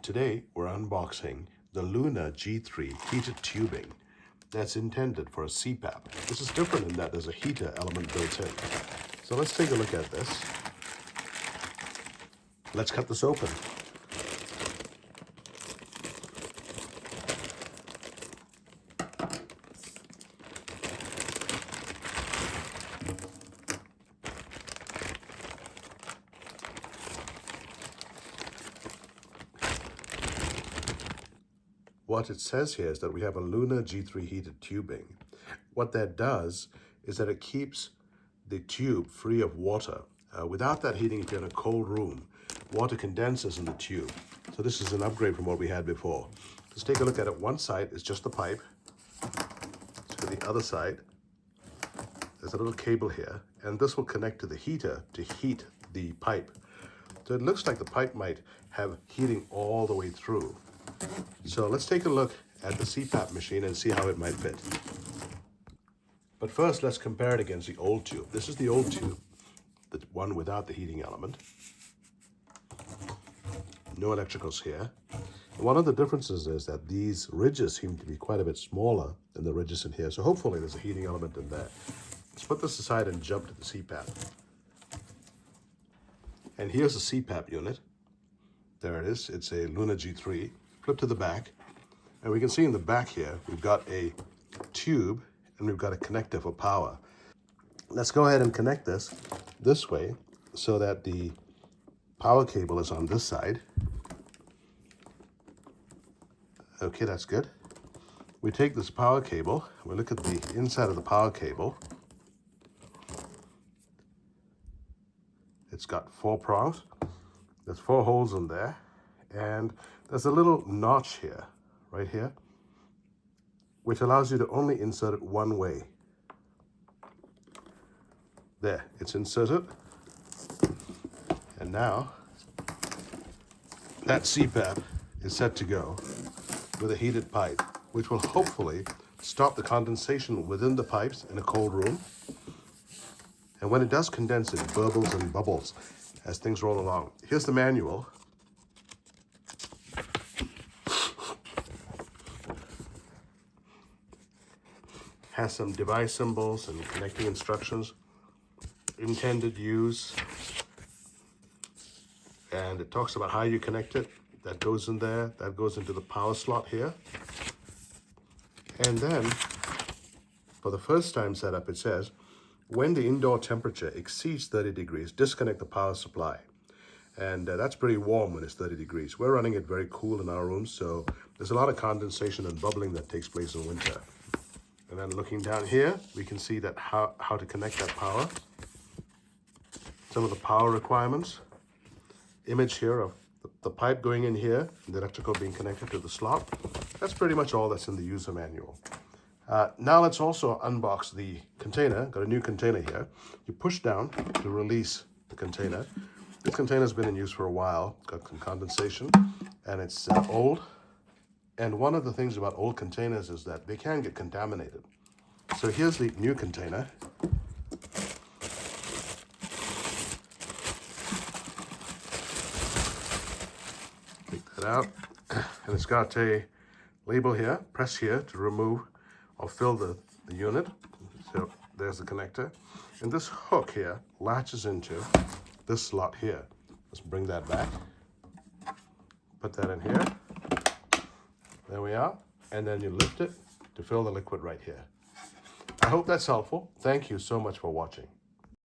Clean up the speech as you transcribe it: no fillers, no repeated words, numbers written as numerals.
Today, we're unboxing the Luna G3 heated tubing that's intended for a CPAP. This is different in that there's a heater element built in. So let's take a look at this. Let's cut this open. What it says here is that we have a Luna G3 heated tubing. What that does is that it keeps the tube free of water. Without that heating, if you're in a cold room, water condenses in the tube. So this is an upgrade from what we had before. Let's take a look at it. One side is just the pipe. Let's go to the other side. There's a little cable here, and this will connect to the heater to heat the pipe. So it looks like the pipe might have heating all the way through. So let's take a look at the CPAP machine and see how it might fit. But first, let's compare it against the old tube. This is the old tube, the one without the heating element. No electricals here. One of the differences is that these ridges seem to be quite a bit smaller than the ridges in here. So hopefully there's a heating element in there. Let's put this aside and jump to the CPAP. And here's the CPAP unit. There it is. It's a Luna G3. Flip to the back, and we can see in the back here, we've got a tube and we've got a connector for power. Let's go ahead and connect this way so that the power cable is on this side. Okay, that's good. We take this power cable, we look at the inside of the power cable. It's got 4 prongs. There's 4 holes in there, and there's a little notch here, right here, which allows you to only insert it one way. There, it's inserted. And now, that CPAP is set to go with a heated pipe, which will hopefully stop the condensation within the pipes in a cold room. And when it does condense, it burbles and bubbles as things roll along. Here's the manual. Has some device symbols and connecting instructions, intended use, and it talks about how you connect it. That goes in there, that goes into the power slot here. And then, for the first time setup, it says, when the indoor temperature exceeds 30 degrees, disconnect the power supply. And that's pretty warm when it's 30 degrees. We're running it very cool in our room, so there's a lot of condensation and bubbling that takes place in winter. And then looking down here, we can see that how to connect that power. Some of the power requirements. Image here of the pipe going in here, and the electrical being connected to the slot. That's pretty much all that's in the user manual. Now let's also unbox the container. Got a new container here. You push down to release the container. This container's been in use for a while. It's got some condensation, and it's old. And one of the things about old containers is that they can get contaminated. So here's the new container. Take that out. And it's got a label here. Press here to remove or fill the unit. So there's the connector. And this hook here latches into this slot here. Let's bring that back. Put that in here. There we are, and then you lift it to fill the liquid right here. I hope that's helpful. Thank you so much for watching.